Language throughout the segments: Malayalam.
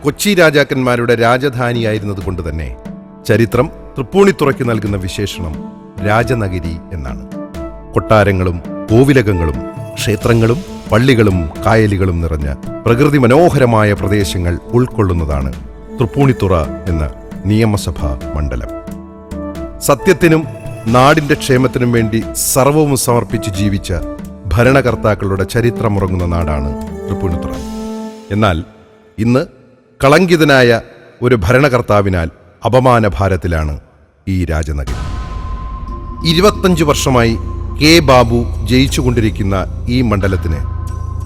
കൊച്ചി രാജാക്കന്മാരുടെ രാജധാനിയായിരുന്നത് കൊണ്ട് തന്നെ ചരിത്രം തൃപ്പൂണിത്തുറയ്ക്ക് നൽകുന്ന വിശേഷണം രാജനഗരി എന്നാണ്. കൊട്ടാരങ്ങളും കോവിലകങ്ങളും ക്ഷേത്രങ്ങളും പള്ളികളും കായലുകളും നിറഞ്ഞ പ്രകൃതി മനോഹരമായ പ്രദേശങ്ങൾ ഉൾക്കൊള്ളുന്നതാണ് തൃപ്പൂണിത്തുറ എന്ന നിയമസഭാ മണ്ഡലം. സത്യത്തിനും നാടിന്റെ ക്ഷേമത്തിനും വേണ്ടി സർവവും സമർപ്പിച്ച് ജീവിച്ച ഭരണകർത്താക്കളുടെ ചരിത്രമുറങ്ങുന്ന നാടാണ് തൃപ്പൂണിത്തുറ. എന്നാൽ ഇന്ന് കളങ്കിതനായ ഒരു ഭരണകർത്താവിനാൽ അപമാനഭാരത്തിലാണ് ഈ രാജനഗരി. 25 വർഷമായി കെ ബാബു ജയിച്ചുകൊണ്ടിരിക്കുന്ന ഈ മണ്ഡലത്തിന്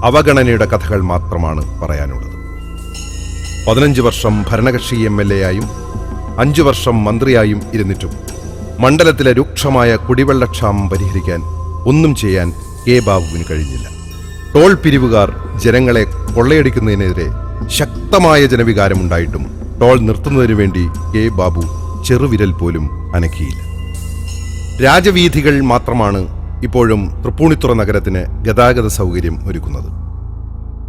അവഗണനയുടെ കഥകൾ മാത്രമാണ് പറയാനുള്ളത്. 15 വർഷം ഭരണകക്ഷി MLA ആയും 5 വർഷം മന്ത്രിയായും ഇരുന്നിട്ടും മണ്ഡലത്തിലെ രൂക്ഷമായ കുടിവെള്ളക്ഷാമം പരിഹരിക്കാൻ ഒന്നും ചെയ്യാൻ കെ ബാബുവിന് കഴിഞ്ഞില്ല. ടോൾ പിരിവുകാർ ജനങ്ങളെ കൊള്ളയടിക്കുന്നതിനെതിരെ ശക്തമായ ജനവികാരമുണ്ടായിട്ടും ടോൾ നിർത്തുന്നതിനു വേണ്ടി കെ ബാബു ചെറുവിരൽ പോലും അനക്കിയില്ല. രാജവീഥികൾ മാത്രമാണ് ഇപ്പോഴും തൃപ്പൂണിത്തുറ നഗരത്തിന് ഗതാഗത സൗകര്യം ഒരുക്കുന്നത്.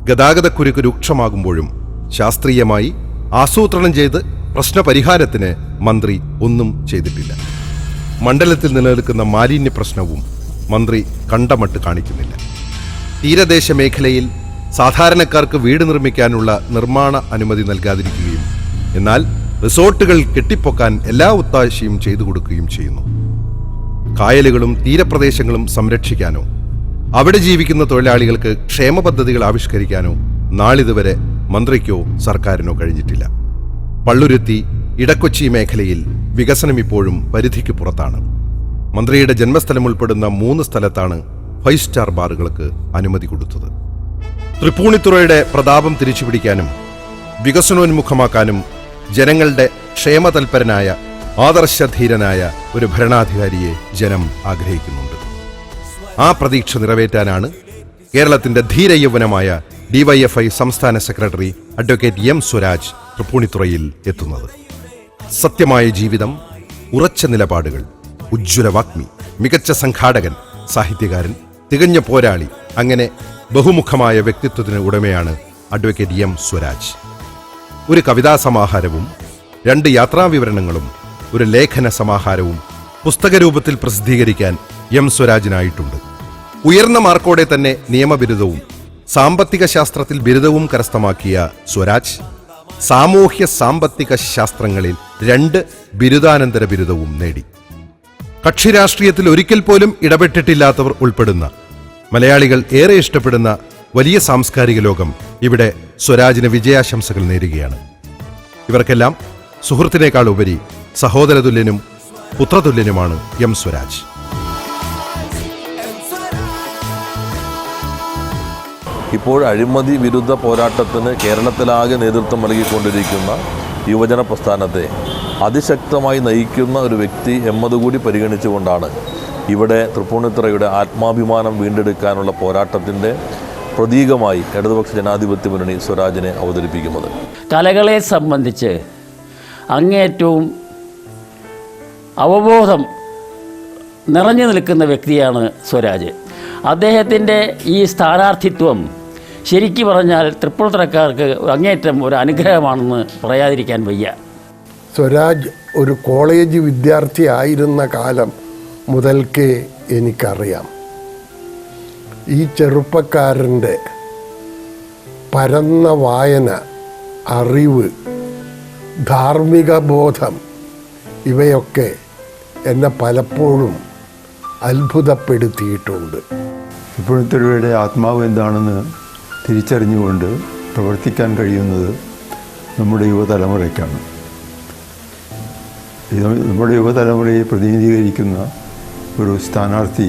ഗതാഗതക്കുരുക്ക് രൂക്ഷമാകുമ്പോഴും ശാസ്ത്രീയമായി ആസൂത്രണം ചെയ്ത് പ്രശ്നപരിഹാരത്തിന് മന്ത്രി ഒന്നും ചെയ്തിട്ടില്ല. മണ്ഡലത്തിൽ നിലനിൽക്കുന്ന മാലിന്യ പ്രശ്നവും മന്ത്രി കണ്ടമട്ട് കാണിക്കുന്നില്ല. തീരദേശ മേഖലയിൽ സാധാരണക്കാർക്ക് വീട് നിർമ്മിക്കാനുള്ള നിർമ്മാണ അനുമതി നൽകാതിരിക്കുകയും എന്നാൽ റിസോർട്ടുകൾ കെട്ടിപ്പൊക്കാൻ എല്ലാ ഒത്താശയും ചെയ്തു കൊടുക്കുകയും ചെയ്യുന്നു. കായലുകളും തീരപ്രദേശങ്ങളും സംരക്ഷിക്കാനോ അവിടെ ജീവിക്കുന്ന തൊഴിലാളികൾക്ക് ക്ഷേമ പദ്ധതികൾ ആവിഷ്കരിക്കാനോ നാളിതുവരെ മന്ത്രിക്കോ സർക്കാരിനോ കഴിഞ്ഞിട്ടില്ല. പള്ളുരുത്തി ഇടക്കൊച്ചി മേഖലയിൽ വികസനം ഇപ്പോഴും പരിധിക്ക് പുറത്താണ്. മന്ത്രിയുടെ ജന്മസ്ഥലം ഉൾപ്പെടുന്ന 3 സ്ഥലത്താണ് 5 സ്റ്റാർ ബാറുകൾക്ക് അനുമതി കൊടുത്തത്. തൃപ്പൂണിത്തുറയുടെ പ്രതാപം തിരിച്ചുപിടിക്കാനും വികസനോന്മുഖമാക്കാനും ജനങ്ങളുടെ ക്ഷേമതൽപരനായ ആദർശധീരനായ ഒരു ഭരണാധികാരിയെ ജനം ആഗ്രഹിക്കുന്നുണ്ട്. ആ പ്രതീക്ഷ നിറവേറ്റാനാണ് കേരളത്തിന്റെ ധീരയൗവനമായ DYFI സംസ്ഥാന സെക്രട്ടറി അഡ്വക്കേറ്റ് M. സ്വരാജ് തൃപ്പൂണിത്തുറയിൽ എത്തുന്നത്. സത്യമായ ജീവിതം, ഉറച്ച നിലപാടുകൾ, ഉജ്ജ്വല വാഗ്മി, മികച്ച സംഘാടകൻ, സാഹിത്യകാരൻ, തികഞ്ഞ പോരാളി, അങ്ങനെ ബഹുമുഖമായ വ്യക്തിത്വത്തിന് ഉടമയാണ് അഡ്വക്കേറ്റ് M. സ്വരാജ്. ഒരു കവിതാ സമാഹാരവും 2 യാത്രാവിവരണങ്ങളും ഒരു ലേഖന സമാഹാരവും പുസ്തകരൂപത്തിൽ പ്രസിദ്ധീകരിക്കാൻ M. സ്വരാജിനായിട്ടുണ്ട്. ഉയർന്ന മാർക്കോടെ തന്നെ നിയമബിരുദവും സാമ്പത്തിക ശാസ്ത്രത്തിൽ ബിരുദവും കരസ്ഥമാക്കിയ സ്വരാജ് സാമൂഹ്യ സാമ്പത്തിക ശാസ്ത്രങ്ങളിൽ 2 ബിരുദാനന്തര ബിരുദവും നേടി. കക്ഷി രാഷ്ട്രീയത്തിൽ ഒരിക്കൽ പോലും ഇടപെട്ടിട്ടില്ലാത്തവർ ഉൾപ്പെടുന്ന മലയാളികൾ ഏറെ ഇഷ്ടപ്പെടുന്ന വലിയ സാംസ്കാരിക ലോകം ഇവിടെ സ്വരാജിന് വിജയാശംസകൾ നേരുകയാണ്. ഇവർക്കെല്ലാം സുഹൃത്തിനേക്കാൾ ഉപരി സഹോദരതുല്യനും പുത്രതുല്യനുമാണ് M. സ്വരാജ്. ഇപ്പോൾ അഴിമതി വിരുദ്ധ പോരാട്ടത്തിന് കേരളത്തിലാകെ നേതൃത്വം നൽകിക്കൊണ്ടിരിക്കുന്ന യുവജന പ്രസ്ഥാനത്തെ അതിശക്തമായി നയിക്കുന്ന ഒരു വ്യക്തി എന്നതുകൂടി പരിഗണിച്ചുകൊണ്ടാണ് ഇവിടെ തൃപ്പൂണിത്തുറയുടെ ആത്മാഭിമാനം വീണ്ടെടുക്കാനുള്ള പോരാട്ടത്തിൻ്റെ പ്രതീകമായി ഇടതുപക്ഷ ജനാധിപത്യ മുന്നണി സ്വരാജിനെ അവതരിപ്പിക്കുന്നത്. കലകളെ സംബന്ധിച്ച് അങ്ങേറ്റവും അവബോധം നിറഞ്ഞു നിൽക്കുന്ന വ്യക്തിയാണ് സ്വരാജ്. അദ്ദേഹത്തിൻ്റെ ഈ സ്ഥാനാർത്ഥിത്വം ശരിക്കു പറഞ്ഞാൽ തൃപ്പൂണിത്തുറക്കാർക്ക് അങ്ങേറ്റം ഒരു അനുഗ്രഹമാണെന്ന് പറയാതിരിക്കാൻ വയ്യ. സ്വരാജ് ഒരു കോളേജ് വിദ്യാർത്ഥി ആയിരുന്ന കാലം മുതൽക്കേ എനിക്കറിയാം. ഈ ചെറുപ്പക്കാരൻ്റെ പരന്ന വായന, അറിവ്, ധാർമ്മിക ബോധം ഇവയൊക്കെ എന്നെ പലപ്പോഴും അത്ഭുതപ്പെടുത്തിയിട്ടുണ്ട്. തൃപ്പൂണിത്തുറയുടെ ആത്മാവ് എന്താണെന്ന് തിരിച്ചറിഞ്ഞുകൊണ്ട് പ്രവർത്തിക്കാൻ കഴിയുന്നത് നമ്മുടെ യുവതലമുറയ്ക്കാണ്. നമ്മുടെ യുവതലമുറയെ പ്രതിനിധീകരിക്കുന്ന ഒരു സ്ഥാനാർത്ഥി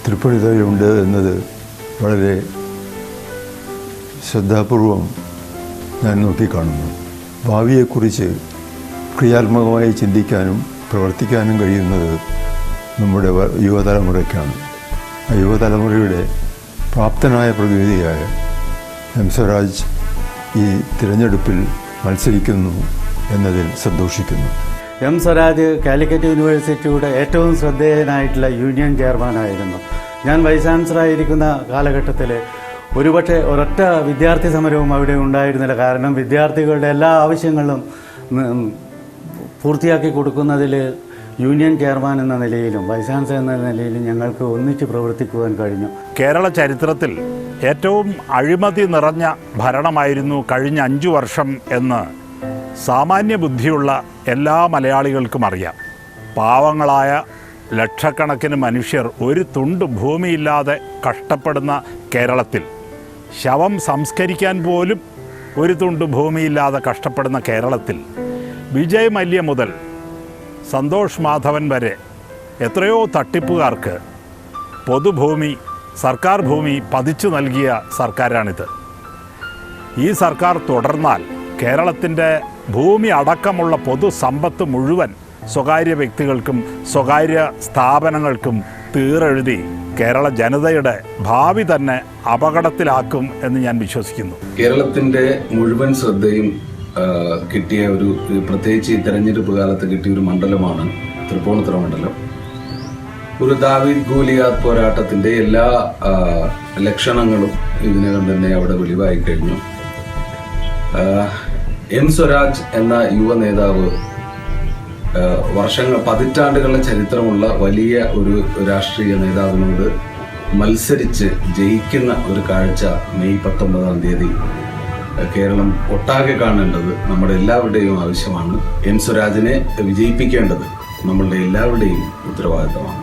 തൃപ്പൂണിത്തുറയുണ്ട് എന്നത് വളരെ ശ്രദ്ധാപൂർവം ഞാൻ നോക്കിക്കാണുന്നു. ഭാവിയെക്കുറിച്ച് ക്രിയാത്മകമായി ചിന്തിക്കാനും പ്രവർത്തിക്കാനും കഴിയുന്നത് നമ്മുടെ യുവതലമുറയ്ക്കാണ്. ആ യുവതലമുറയുടെ പ്രാപ്തനായ പ്രതിനിധിയായ M. സ്വരാജ് ഈ തിരഞ്ഞെടുപ്പിൽ മത്സരിക്കുന്നു എന്നതിൽ സന്തോഷിക്കുന്നു. M. സ്വരാജ് കാലിക്കറ്റ് യൂണിവേഴ്സിറ്റിയുടെ ഏറ്റവും ശ്രദ്ധേയനായിട്ടുള്ള യൂണിയൻ ചെയർമാനായിരുന്നു. ഞാൻ വൈസ് ചാൻസലറായിരിക്കുന്ന കാലഘട്ടത്തിൽ ഒരുപക്ഷെ ഒരൊറ്റ വിദ്യാർത്ഥി സമരവും അവിടെ ഉണ്ടായിരുന്നില്ല. കാരണം വിദ്യാർത്ഥികളുടെ എല്ലാ ആവശ്യങ്ങളും പൂർത്തിയാക്കി കൊടുക്കുന്നതിൽ യൂണിയൻ ചെയർമാൻ എന്ന നിലയിലും വൈസ് ചാൻസലർ എന്ന നിലയിലും ഞങ്ങൾക്ക് ഒന്നിച്ച് പ്രവർത്തിക്കുവാൻ കഴിഞ്ഞു. കേരള ചരിത്രത്തിൽ ഏറ്റവും അഴിമതി നിറഞ്ഞ ഭരണമായിരുന്നു കഴിഞ്ഞ 5 വർഷം എന്ന് സാമാന്യ ബുദ്ധിയുള്ള എല്ലാ മലയാളികൾക്കും അറിയാം. പാവങ്ങളായ ലക്ഷക്കണക്കിന് മനുഷ്യർ ഒരു തുണ്ട് ഭൂമിയില്ലാതെ കഷ്ടപ്പെടുന്ന കേരളത്തിൽ, ശവം സംസ്കരിക്കാൻ പോലും ഒരു തുണ്ട് ഭൂമിയില്ലാതെ കഷ്ടപ്പെടുന്ന കേരളത്തിൽ, വിജയ് മല്യ മുതൽ സന്തോഷ് മാധവൻ വരെ എത്രയോ തട്ടിപ്പുകാർക്ക് പൊതുഭൂമി, സർക്കാർ ഭൂമി പതിച്ചു നൽകിയ സർക്കാരാണിത്. ഈ സർക്കാർ തുടർന്നാൽ കേരളത്തിൻ്റെ ഭൂമി അടക്കമുള്ള പൊതുസമ്പത്ത് മുഴുവൻ സ്വകാര്യ വ്യക്തികൾക്കും സ്വകാര്യ സ്ഥാപനങ്ങൾക്കും തീറെഴുതി കേരള ജനതയുടെ ഭാവി തന്നെ അപകടത്തിലാക്കും എന്ന് ഞാൻ വിശ്വസിക്കുന്നു. കേരളത്തിൻ്റെ മുഴുവൻ ശ്രദ്ധയും കിട്ടിയ ഒരു, പ്രത്യേകിച്ച് ഈ തെരഞ്ഞെടുപ്പ് കാലത്ത് കിട്ടിയ ഒരു മണ്ഡലമാണ് തൃപ്പൂണിത്തുറ മണ്ഡലം. ഒരു ദാവീദ് ഗോലിയാത്ത് പോരാട്ടത്തിൻ്റെ എല്ലാ ലക്ഷണങ്ങളും ഇതിനകം തന്നെ അവിടെ വെളിവായി കഴിഞ്ഞു. എം സ്വരാജ് എന്ന യുവ നേതാവ് പതിറ്റാണ്ടുകളുടെ ചരിത്രമുള്ള വലിയ ഒരു രാഷ്ട്രീയ നേതാവിനോട് മത്സരിച്ച് ജയിക്കുന്ന ഒരു കാഴ്ച മെയ് 19-ാം തീയതി കേരളം ഒട്ടാകെ കാണേണ്ടത് നമ്മുടെ എല്ലാവരുടെയും ആവശ്യമാണ്. എം സ്വരാജിനെ വിജയിപ്പിക്കേണ്ടത് നമ്മളുടെ എല്ലാവരുടെയും ഉത്തരവാദിത്തമാണ്.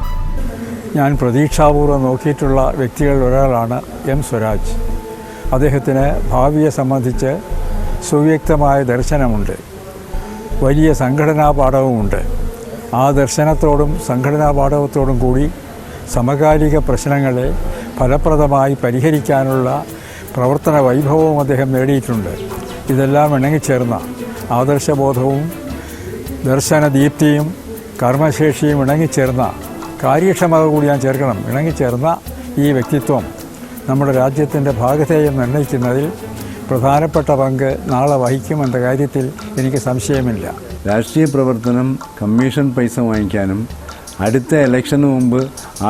ഞാൻ പ്രതീക്ഷാപൂർവ്വം നോക്കിയിട്ടുള്ള വ്യക്തികളിൽ ഒരാളാണ് എം സ്വരാജ്. അദ്ദേഹത്തിന് ഭാവിയെ സംബന്ധിച്ച് സുവ്യക്തമായ ദർശനമുണ്ട്, വലിയ സംഘടനാ പാഠവുമുണ്ട്. ആ ദർശനത്തോടും സംഘടനാ പാഠവത്തോടും കൂടി സമകാലിക പ്രശ്നങ്ങളെ ഫലപ്രദമായി പരിഹരിക്കാനുള്ള പ്രവർത്തന വൈഭവവും അദ്ദേഹം നേടിയിട്ടുണ്ട്. ഇതെല്ലാം ഇണങ്ങിച്ചേർന്ന ആദർശബോധവും ദർശനദീപ്തിയും കർമ്മശേഷിയും ഇണങ്ങിച്ചേർന്ന, കാര്യക്ഷമത കൂടി ഞാൻ ചേർക്കണം, ഇണങ്ങിച്ചേർന്ന ഈ വ്യക്തിത്വം നമ്മുടെ രാജ്യത്തിൻ്റെ ഭാഗധേയം നിർണ്ണയിക്കുന്നതിൽ പ്രധാനപ്പെട്ട പങ്ക് നാളെ വഹിക്കുമെന്ന കാര്യത്തിൽ എനിക്ക് സംശയമില്ല. രാഷ്ട്രീയ പ്രവർത്തനം കമ്മീഷൻ പൈസ വാങ്ങിക്കാനും അടുത്ത ഇലക്ഷന് മുമ്പ്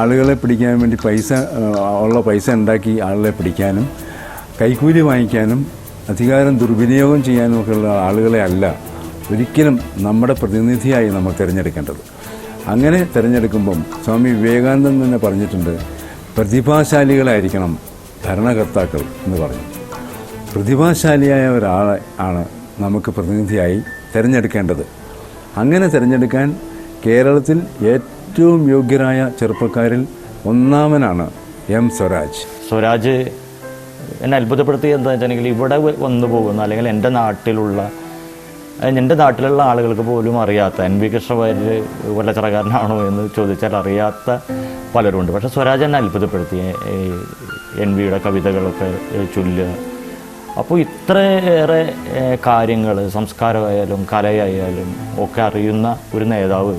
ആളുകളെ പിടിക്കാൻ വേണ്ടി പൈസ ഉണ്ടാക്കി ആളുകളെ പിടിക്കാനും കൈക്കൂലി വാങ്ങിക്കാനും അധികാരം ദുർവിനിയോഗം ചെയ്യാനുമൊക്കെയുള്ള ആളുകളെ അല്ല ഒരിക്കലും നമ്മുടെ പ്രതിനിധിയായി നമ്മൾ തിരഞ്ഞെടുക്കേണ്ടത്. അങ്ങനെ തിരഞ്ഞെടുക്കുമ്പം സ്വാമി വിവേകാനന്ദൻ തന്നെ പറഞ്ഞിട്ടുണ്ട്, പ്രതിഭാശാലികളായിരിക്കണം ഭരണകർത്താക്കൾ എന്ന് പറഞ്ഞു. പ്രതിഭാശാലിയായ ഒരാളെ ആണ് നമുക്ക് പ്രതിനിധിയായി തിരഞ്ഞെടുക്കേണ്ടത്. അങ്ങനെ തിരഞ്ഞെടുക്കാൻ കേരളത്തിൽ ഏറ്റവും യോഗ്യരായ ചെറുപ്പക്കാരിൽ ഒന്നാമനാണ് എം സ്വരാജ്. സ്വരാജ് എന്നെ അത്ഭുതപ്പെടുത്തിയത് എന്താ വെച്ചിട്ടുണ്ടെങ്കിൽ ഇവിടെ വന്നു പോകുന്ന, അല്ലെങ്കിൽ എൻ്റെ നാട്ടിലുള്ള ആളുകൾക്ക് പോലും അറിയാത്ത, എൻ വി കൃഷ്ണവാര്യർ കൊല്ലച്ചിറക്കാരനാണോ എന്ന് ചോദിച്ചാൽ അറിയാത്ത പലരുമുണ്ട്. പക്ഷേ സ്വരാജ് എന്നെ അത്ഭുതപ്പെടുത്തി. എൻ വിയുടെ കവിതകളൊക്കെ ചൊല്ലുക. അപ്പോൾ ഇത്രയേറെ കാര്യങ്ങൾ, സംസ്കാരമായാലും കലയായാലും ഒക്കെ അറിയുന്ന ഒരു നേതാവ്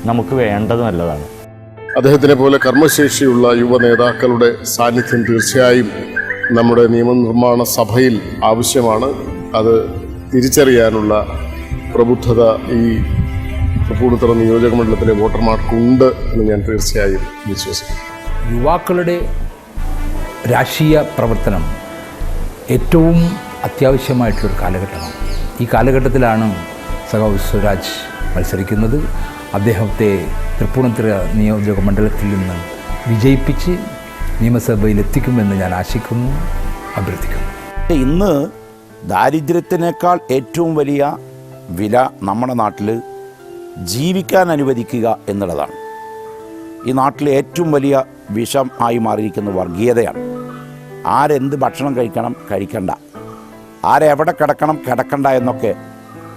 നമുക്ക് വേണ്ടത് നല്ലതാണ്. അദ്ദേഹത്തിനെ പോലെ കർമ്മശേഷിയുള്ള യുവ നേതാക്കളുടെ സാന്നിധ്യം തീർച്ചയായും നമ്മുടെ നിയമനിർമ്മാണ സഭയിൽ ആവശ്യമാണ്. അത് തിരിച്ചറിയാനുള്ള പ്രബുദ്ധത ഈ തൃപ്പൂണിത്തുറ നിയോജക മണ്ഡലത്തിലെ വോട്ടർമാർക്കുണ്ട് എന്ന് ഞാൻ തീർച്ചയായും വിശ്വസിക്കുന്നു. യുവാക്കളുടെ രാഷ്ട്രീയ പ്രവർത്തനം ഏറ്റവും അത്യാവശ്യമായിട്ടൊരു കാലഘട്ടമാണ്. ഈ കാലഘട്ടത്തിലാണ് സഖാവ് സ്വരാജ് മത്സരിക്കുന്നത്. അദ്ദേഹത്തെ തൃപ്പൂണിത്തുറ നിയോജക മണ്ഡലത്തിൽ നിന്ന് വിജയിപ്പിച്ച് നിയമസഭയിൽ എത്തിക്കുമെന്ന് ഞാൻ ആശിക്കുന്നു, അഭ്യർത്ഥിക്കുന്നു. ഇന്ന് ദാരിദ്ര്യത്തിനേക്കാൾ ഏറ്റവും വലിയ വില നമ്മുടെ നാട്ടിൽ ജീവിക്കാൻ അനുവദിക്കുക എന്നുള്ളതാണ്. ഈ നാട്ടിലെ ഏറ്റവും വലിയ വിഷം ആയി മാറിയിരിക്കുന്ന വർഗീയതയാണ്. ആരെന്ത് ഭക്ഷണം കഴിക്കണം, കഴിക്കണ്ട, ആരെവിടെ കിടക്കണ്ട എന്നൊക്കെ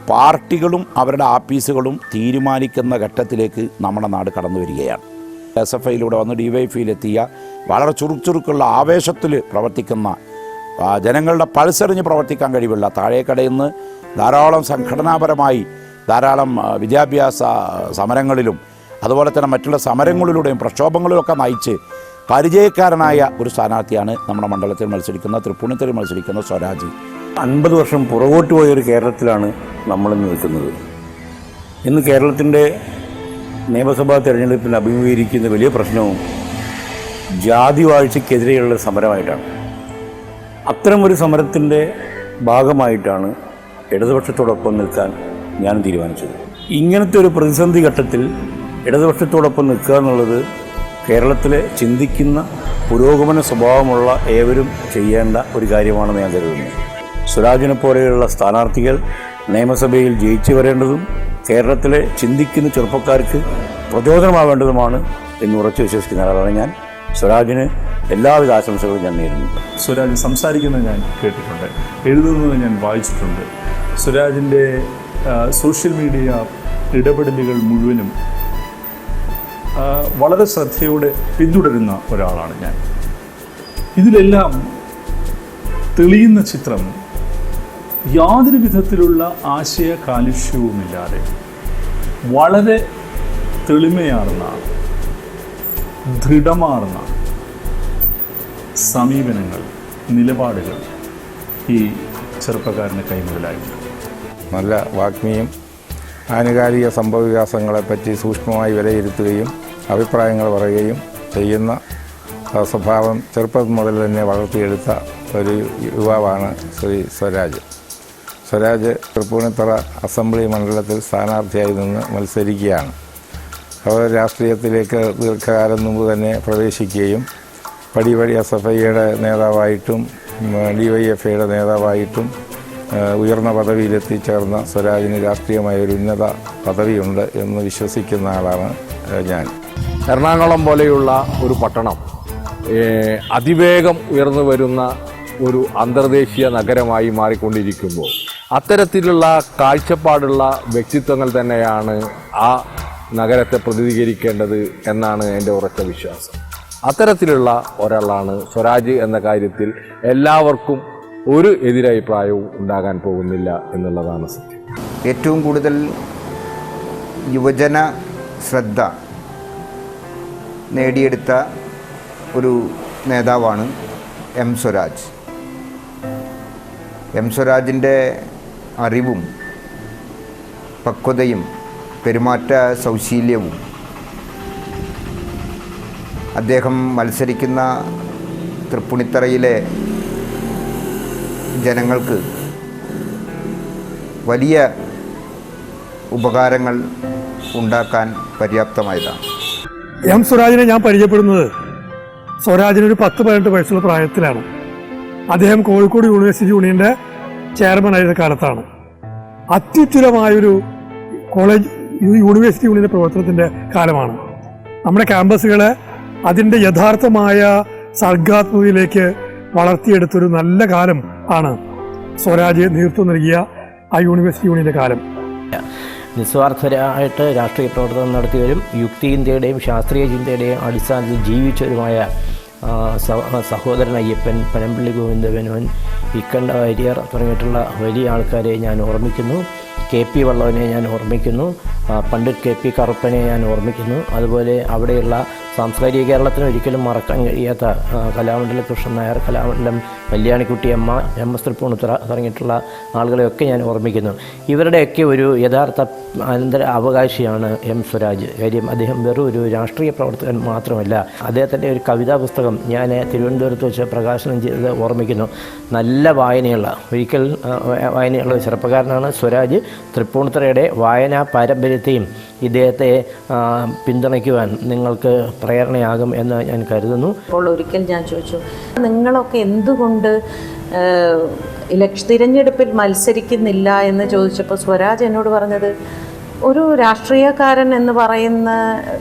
പാർട്ടികളും അവരുടെ ആഫീസുകളും തീരുമാനിക്കുന്ന ഘട്ടത്തിലേക്ക് നമ്മുടെ നാട് കടന്നു വരികയാണ്. SFIയിലൂടെ വന്ന് DYFIയിലെത്തിയ വളരെ ചുറുക്കുള്ള ആവേശത്തിൽ പ്രവർത്തിക്കുന്ന, ജനങ്ങളുടെ പൾസറിഞ്ഞ് പ്രവർത്തിക്കാൻ കഴിവുള്ള, താഴേക്കടയിൽ നിന്ന് ധാരാളം സംഘടനാപരമായി ധാരാളം വിദ്യാഭ്യാസ സമരങ്ങളിലും അതുപോലെ തന്നെ മറ്റുള്ള സമരങ്ങളിലൂടെയും പ്രക്ഷോഭങ്ങളിലൊക്കെ നയിച്ച് പരിചയക്കാരനായ ഒരു സ്ഥാനാർത്ഥിയാണ് നമ്മുടെ മണ്ഡലത്തിൽ മത്സരിക്കുന്ന, തൃപ്പൂണിത്തുറയിൽ മത്സരിക്കുന്ന സ്വരാജ്. 50 വർഷം പുറകോട്ട് പോയൊരു കേരളത്തിലാണ് നമ്മളിന്ന് നിൽക്കുന്നത്. ഇന്ന് കേരളത്തിൻ്റെ നിയമസഭാ തെരഞ്ഞെടുപ്പിൽ അഭിമുഖീകരിക്കുന്ന വലിയ പ്രശ്നവും ജാതി വാഴ്ചയ്ക്കെതിരെയുള്ള സമരമായിട്ടാണ്. അത്തരമൊരു സമരത്തിൻ്റെ ഭാഗമായിട്ടാണ് ഇടതുപക്ഷത്തോടൊപ്പം നിൽക്കാൻ ഞാൻ തീരുമാനിച്ചത്. ഇങ്ങനത്തെ ഒരു പ്രതിസന്ധി ഘട്ടത്തിൽ ഇടതുപക്ഷത്തോടൊപ്പം നിൽക്കുക എന്നുള്ളത് കേരളത്തിലെ ചിന്തിക്കുന്ന പുരോഗമന സ്വഭാവമുള്ള ഏവരും ചെയ്യേണ്ട ഒരു കാര്യമാണെന്ന് ഞാൻ കരുതുന്നു. സ്വരാജിനെ പോലെയുള്ള സ്ഥാനാർത്ഥികൾ നിയമസഭയിൽ ജയിച്ചു വരേണ്ടതും കേരളത്തിലെ ചിന്തിക്കുന്ന ചെറുപ്പക്കാർക്ക് പ്രചോദനമാവേണ്ടതുമാണ് എന്ന് ഉറച്ചു വിശ്വസിക്കുന്ന ആളാണ് ഞാൻ. സ്വരാജിന് എല്ലാവിധ ആശംസകളും ഞാൻ നേരുന്നു. സ്വരാജ് സംസാരിക്കുന്നത് ഞാൻ കേട്ടിട്ടുണ്ട്, എഴുതുന്നത് ഞാൻ വായിച്ചിട്ടുണ്ട്. സ്വരാജിൻ്റെ സോഷ്യൽ മീഡിയ ഇടപെടലുകൾ മുഴുവനും വളരെ ശ്രദ്ധയോടെ പിന്തുടരുന്ന ഒരാളാണ് ഞാൻ. ഇതിലെല്ലാം തെളിയുന്ന ചിത്രം യാതൊരു വിധത്തിലുള്ള ആശയ കാലുഷ്യവുമില്ലാതെ വളരെ തെളിമയാർന്ന ദൃഢമാർന്ന സമീപനങ്ങൾ, നിലപാടുകൾ ഈ ചെറുപ്പക്കാരന് കൈമുതലായിട്ടുണ്ട്. നല്ല വാഗ്മിയും ആനുകാലിക സംഭവവികാസങ്ങളെപ്പറ്റി സൂക്ഷ്മമായി വിലയിരുത്തുകയും അഭിപ്രായങ്ങൾ പറയുകയും ചെയ്യുന്ന സ്വഭാവം ചെറുപ്പം മുതൽ തന്നെ വളർത്തിയെടുത്ത ഒരു യുവാവാണ് ശ്രീ സ്വരാജ്. സ്വരാജ് തൃപ്പൂണിത്തറ അസംബ്ലി മണ്ഡലത്തിൽ സ്ഥാനാർത്ഥിയായി നിന്ന് മത്സരിക്കുകയാണ്. അവർ രാഷ്ട്രീയത്തിലേക്ക് ദീർഘകാലം മുമ്പ് തന്നെ പ്രവേശിക്കുകയും പടിപടി SFIയുടെ നേതാവായിട്ടും DYFIയുടെ നേതാവായിട്ടും ഉയർന്ന പദവിയിലെത്തിച്ചേർന്ന സ്വരാജിന് രാഷ്ട്രീയമായ ഒരു ഉന്നത പദവിയുണ്ട് എന്ന് വിശ്വസിക്കുന്ന ആളാണ് ഞാൻ. എറണാകുളം പോലെയുള്ള ഒരു പട്ടണം അതിവേഗം ഉയർന്നു വരുന്ന ഒരു അന്തർദേശീയ നഗരമായി മാറിക്കൊണ്ടിരിക്കുമ്പോൾ അത്തരത്തിലുള്ള കാഴ്ചപ്പാടുള്ള വ്യക്തിത്വങ്ങൾ തന്നെയാണ് ആ നഗരത്തെ പ്രതിനിധീകരിക്കേണ്ടത് എന്നാണ് എൻ്റെ ഉറച്ച വിശ്വാസം. അത്തരത്തിലുള്ള ഒരാളാണ് സ്വരാജ് എന്ന കാര്യത്തിൽ എല്ലാവർക്കും ഒരു എതിരഭിപ്രായവും ഉണ്ടാകാൻ പോകുന്നില്ല എന്നുള്ളതാണ് സത്യം. ഏറ്റവും കൂടുതൽ യുവജന ശ്രദ്ധ നേടിയെടുത്ത ഒരു നേതാവാണ് M. സ്വരാജ്. M. സ്വരാജിൻ്റെ അറിവും പക്വതയും പെരുമാറ്റ സൗശീല്യവും അദ്ദേഹം മത്സരിക്കുന്ന തൃപ്പൂണിത്തറയിലെ ജനങ്ങൾക്ക് വലിയ ഉപകാരങ്ങൾ ഉണ്ടാക്കാൻ പര്യാപ്തമായതാണ്. M. സ്വരാജിനെ ഞാൻ പരിചയപ്പെടുന്നത് സ്വരാജിനൊരു 10-18 വയസ്സുള്ള പ്രായത്തിലാണ്. അദ്ദേഹം കോഴിക്കോട് യൂണിവേഴ്സിറ്റി യൂണിയൻ്റെ ചെയർമാനായിരുന്ന കാലത്താണ്. അത്യുജ്വലമായൊരു കോളേജ് യൂണിവേഴ്സിറ്റി യൂണിയൻ്റെ പ്രവർത്തനത്തിൻ്റെ കാലമാണ്. നമ്മുടെ ക്യാമ്പസുകളെ അതിൻ്റെ യഥാർത്ഥമായ സർഗാത്മകതയിലേക്ക് വളർത്തിയെടുത്തൊരു നല്ല കാലം ആണ് സ്വരാജ് നേതൃത്വം നൽകിയ ആ യൂണിവേഴ്സിറ്റി യൂണിയൻ്റെ കാലം. നിസ്വാർത്ഥരായിട്ട് രാഷ്ട്രീയ പ്രവർത്തനം നടത്തിയവരും യുക്തിചിന്തയുടെയും ശാസ്ത്രീയ ചിന്തയുടെയും അടിസ്ഥാനത്തിൽ ജീവിച്ചവരുമായ സഹോദരൻ അയ്യപ്പൻ, പനമ്പള്ളി ഗോവിന്ദമേനോൻ, ഇക്കണ്ട വാര്യർ തുടങ്ങിയിട്ടുള്ള വലിയ ആൾക്കാരെ ഞാൻ ഓർമ്മിക്കുന്നു. KP വള്ളവനെ ഞാൻ ഓർമ്മിക്കുന്നു. പണ്ഡിറ്റ് KP കറുപ്പനെ ഞാൻ ഓർമ്മിക്കുന്നു. അതുപോലെ അവിടെയുള്ള സാംസ്കാരിക കേരളത്തിന് ഒരിക്കലും മറക്കാൻ കഴിയാത്ത കലാമണ്ഡലം കൃഷ്ണൻ നായർ, കലാമണ്ഡലം കല്യാണിക്കുട്ടിയമ്മ, MS തൃപ്പൂണിത്തുറ തുടങ്ങിയിട്ടുള്ള ആളുകളെയൊക്കെ ഞാൻ ഓർമ്മിക്കുന്നു. ഇവരുടെയൊക്കെ ഒരു യഥാർത്ഥ അനന്തര അവകാശിയാണ് M. സ്വരാജ്. കാര്യം അദ്ദേഹം വെറും ഒരു രാഷ്ട്രീയ പ്രവർത്തകൻ മാത്രമല്ല. അദ്ദേഹത്തിൻ്റെ ഒരു കവിതാ പുസ്തകം ഞാൻ തിരുവനന്തപുരത്ത് വെച്ച് പ്രകാശനം ചെയ്തത് ഓർമ്മിക്കുന്നു. നല്ല വായനയുള്ള വായനയുള്ള ചെറുപ്പക്കാരനാണ് സ്വരാജ്. തൃപ്പൂണിത്തുറയുടെ വായനാ പാരമ്പര്യത്തെയും ഇദ്ദേഹത്തെ പിന്തുണയ്ക്കുവാൻ നിങ്ങൾക്ക് പ്രേരണയാകും എന്ന് ഞാൻ കരുതുന്നു. അപ്പോൾ ഒരിക്കൽ ഞാൻ ചോദിച്ചു, നിങ്ങളൊക്കെ എന്തുകൊണ്ട് തിരഞ്ഞെടുപ്പിൽ മത്സരിക്കുന്നില്ല എന്ന് ചോദിച്ചപ്പോൾ സ്വരാജ് എന്നോട് പറഞ്ഞത്, ഒരു രാഷ്ട്രീയക്കാരൻ എന്ന് പറയുന്ന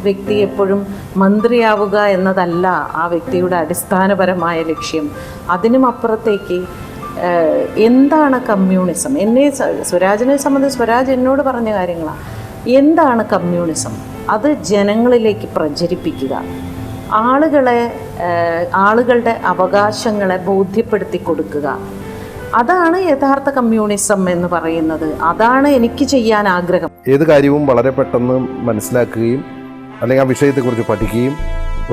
വ്യക്തി എപ്പോഴും മന്ത്രിയാവുക എന്നതല്ല ആ വ്യക്തിയുടെ അടിസ്ഥാനപരമായ ലക്ഷ്യം. അതിനും അപ്പുറത്തേക്ക് എന്താണ് കമ്മ്യൂണിസം? സ്വരാജിനെ സംബന്ധിച്ച് സ്വരാജ് എന്നോട് പറഞ്ഞ കാര്യങ്ങളാണ്. എന്താണ് കമ്മ്യൂണിസം? അത് ജനങ്ങളിലേക്ക് പ്രചരിപ്പിക്കുക, ആളുകളുടെ അവകാശങ്ങളെ ബോധ്യപ്പെടുത്തി കൊടുക്കുക. അതാണ് യഥാർത്ഥ കമ്മ്യൂണിസം എന്ന് പറയുന്നത്. അതാണ് എനിക്ക് ചെയ്യാൻ ആഗ്രഹം. ഏത് കാര്യവും വളരെ പെട്ടെന്ന് മനസ്സിലാക്കുകയും അല്ലെങ്കിൽ ആ വിഷയത്തെക്കുറിച്ച് പഠിക്കുകയും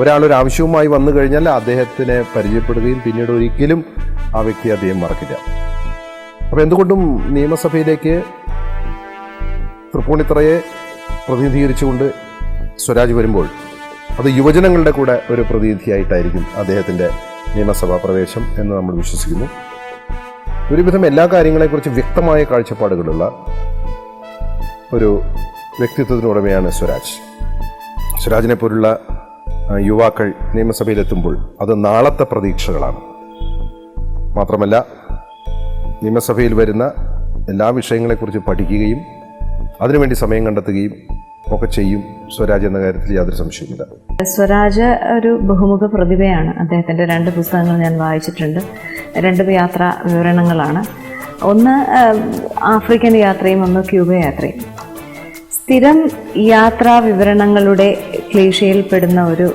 ഒരാളൊരു ആവശ്യവുമായി വന്നു കഴിഞ്ഞാൽ അദ്ദേഹത്തിനെ പരിചയപ്പെടുകയും പിന്നീട് ഒരിക്കലും ആ വ്യക്തി അദ്ദേഹം മറക്കില്ല. അപ്പോൾ എന്തുകൊണ്ടും നിയമസഭയിലേക്ക് തൃപ്പൂണിത്തുറയെ പ്രതിനിധീകരിച്ചുകൊണ്ട് സ്വരാജ് വരുമ്പോൾ അത് യുവജനങ്ങളുടെ കൂടെ ഒരു പ്രതിനിധിയായിട്ടായിരിക്കും അദ്ദേഹത്തിൻ്റെ നിയമസഭാ പ്രവേശം എന്ന് നമ്മൾ വിശ്വസിക്കുന്നു. ഒരുവിധം എല്ലാ കാര്യങ്ങളെക്കുറിച്ച് വ്യക്തമായ കാഴ്ചപ്പാടുകളുള്ള ഒരു വ്യക്തിത്വത്തിനുടമയാണ് സ്വരാജ്. സ്വരാജിനെ പോലുള്ള യുവാക്കൾ നിയമസഭയിലെത്തുമ്പോൾ അത് നാളത്തെ പ്രതീക്ഷകളാണ്. മാത്രമല്ല, നിയമസഭയിൽ വരുന്ന എല്ലാ വിഷയങ്ങളെക്കുറിച്ച് പഠിക്കുകയും അതിനുവേണ്ടി സമയം കണ്ടെത്തുകയും ഒക്കെ ചെയ്യും സ്വരാജ് എന്ന കാര്യത്തിൽ യാതൊരു സംശയമില്ല. സ്വരാജ് ഒരു ബഹുമുഖ പ്രതിഭയാണ്. അദ്ദേഹത്തിൻ്റെ 2 പുസ്തകങ്ങൾ ഞാൻ വായിച്ചിട്ടുണ്ട്. 2 യാത്രാ വിവരണങ്ങളാണ്. ഒന്ന് ആഫ്രിക്കൻ യാത്രയും ഒന്ന് ക്യൂബ യാത്രയും. സ്ഥിരം യാത്രാ വിവരണങ്ങളുടെ ക്ലീഷയിൽപ്പെടുന്ന ഒരു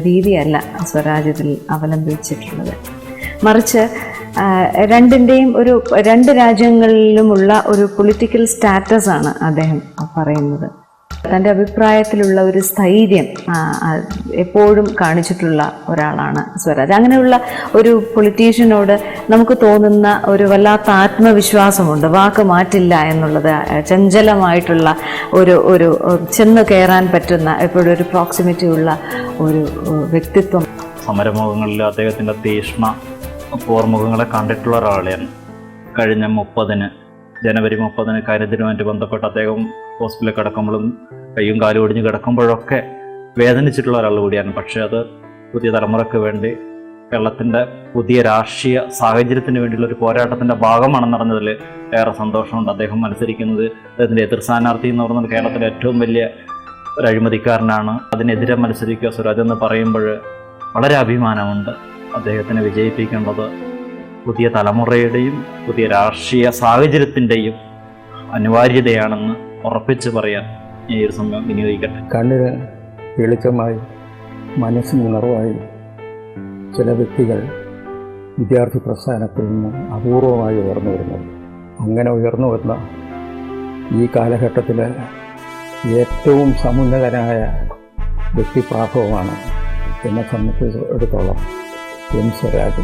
രീതിയല്ല സ്വരാജ് ഇതിൽ അവലംബിച്ചിട്ടുള്ളത്. മറിച്ച് രണ്ടിൻ്റെയും 2 രാജ്യങ്ങളിലുമുള്ള ഒരു പൊളിറ്റിക്കൽ സ്റ്റാറ്റസ് ആണ് അദ്ദേഹം പറയുന്നത്. തൻ്റെ അഭിപ്രായത്തിലുള്ള ഒരു സ്ഥൈര്യം എപ്പോഴും കാണിച്ചിട്ടുള്ള ഒരാളാണ് സ്വരാജ്. അങ്ങനെയുള്ള ഒരു പൊളിറ്റീഷ്യനോട് നമുക്ക് തോന്നുന്ന ഒരു വല്ലാത്ത ആത്മവിശ്വാസമുണ്ട്. വാക്ക് മാറ്റില്ല എന്നുള്ളത്. ചഞ്ചലമായിട്ടുള്ള ഒരു ചെന്ന് കയറാൻ പറ്റുന്ന എപ്പോഴും ഒരു പ്രോക്സിമിറ്റി ഉള്ള ഒരു വ്യക്തിത്വം. സമരമുഖങ്ങളിൽ അദ്ദേഹത്തിൻ്റെ തീഷ്ണ പോർമുഖങ്ങളെ കണ്ടിട്ടുള്ള ഒരാളെയാണ്. കഴിഞ്ഞ ജനുവരി 30 കാര്യത്തിനുമായിട്ട് ബന്ധപ്പെട്ട് അദ്ദേഹം ഹോസ്പിറ്റലിൽ കിടക്കുമ്പോഴും കയ്യും കാലും ഒടിഞ്ഞ് കിടക്കുമ്പോഴൊക്കെ വേദനിച്ചിട്ടുള്ള ഒരാൾ കൂടിയാണ്. പക്ഷേ അത് പുതിയ തലമുറയ്ക്ക് വേണ്ടി കേരളത്തിൻ്റെ പുതിയ രാഷ്ട്രീയ സാഹചര്യത്തിന് വേണ്ടിയുള്ള ഒരു പോരാട്ടത്തിൻ്റെ ഭാഗമാണെന്ന് പറഞ്ഞതിൽ ഏറെ സന്തോഷമുണ്ട്. അദ്ദേഹം മത്സരിക്കുന്നത് അദ്ദേഹത്തിൻ്റെ എതിർ സ്ഥാനാർത്ഥി എന്ന് പറയുന്നത് കേരളത്തിലെ ഏറ്റവും വലിയ ഒരു അഴിമതിക്കാരനാണ്. അതിനെതിരെ മത്സരിക്കുക സ്വരാജ് എന്ന് പറയുമ്പോൾ വളരെ അഭിമാനമുണ്ട്. അദ്ദേഹത്തിനെ വിജയിപ്പിക്കേണ്ടത് പുതിയ തലമുറയുടെയും പുതിയ രാഷ്ട്രീയ സാഹചര്യത്തിൻ്റെയും അനിവാര്യതയാണെന്ന് ഉറപ്പിച്ച് പറയാൻ ഈ ഒരു സമയം വിനിയോഗിക്കട്ടെ. കണ്ണിന് വെളിച്ചമായി മനസ്സിന് നിറവായി ചില വ്യക്തികൾ വിദ്യാർത്ഥി പ്രസ്ഥാനത്തിൽ നിന്ന് അപൂർവമായി ഉയർന്നു വരുന്നത്. അങ്ങനെ ഉയർന്നു വന്ന ഈ കാലഘട്ടത്തിലെ ഏറ്റവും സമുന്നതനായ വ്യക്തിപ്രാഭവമാണ് എന്നെ സംബന്ധിച്ചിടത്തോളം എം സ്വരാജ്.